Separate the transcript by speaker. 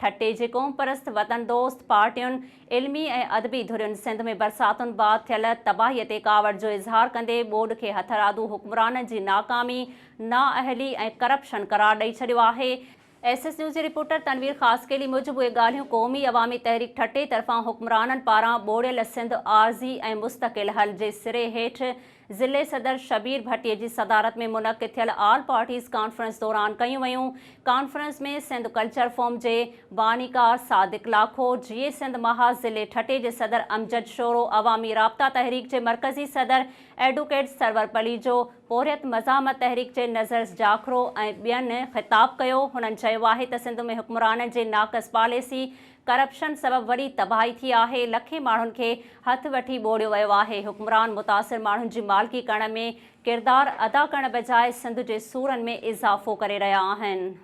Speaker 1: ठटे जे क़ौम परस्त वतन दोस्त पार्टियुनि इल्मी ऐं अदबी धुरियुनि सिंध में बरसातुनि बाद थियल तबाहीअ ते कावड़ जो इज़हार कंदे ॿोॾ खे हथरादू हुक्मराननि जी नाकामी, नाअहली ऐं करप्शन करार ॾेई छॾियो आहे। SS न्यूज़ जे रिपोर्टर तनवीर ख़ासकेली मूजिबि उहे ॻाल्हियूं क़ौमी अवामी तहरीक ठटे तरफ़ां हुक्मराननि पारां ॿोड़ियल सिंध आर्ज़ी ऐं मुस्तक़िल हल जे सिरे हेठि ज़िले सदर शबीर भट्टीअ जी सदारत में मुनक़िद थियल ऑल पार्टीज़ कॉन्फ्रेंस दौरान कयूं वयूं। कॉन्फ्रेंस में सिंध कल्चर फोरम जे बानीकार सादिक लाखो, GA सिंध महाज़ ज़िले ठटे जे सदर अमजद शोरो, अवामी राब्ता तहरीक जे मरकज़ी सदर एडवोकेट सरवर पलीजो, पोरियत मज़ामत तहरीक जे नज़र जाखरो ऐं ॿियनि ख़िताब कयो। हुननि चयो आहे त सिंध में हुक्मराननि जे नाक़स पॉलिसी करप्शन सबबि वॾी तबाही थी आहे। लखे माण्हुनि खे हथ वठी ॿोड़ियो वियो आहे। हुक्मरान मुतासिर माण्हुनि जी मालिकी करण में किरदारु अदा करण बजाए सिंध जे सूरनि में इज़ाफ़ो करे रहिया आहिनि।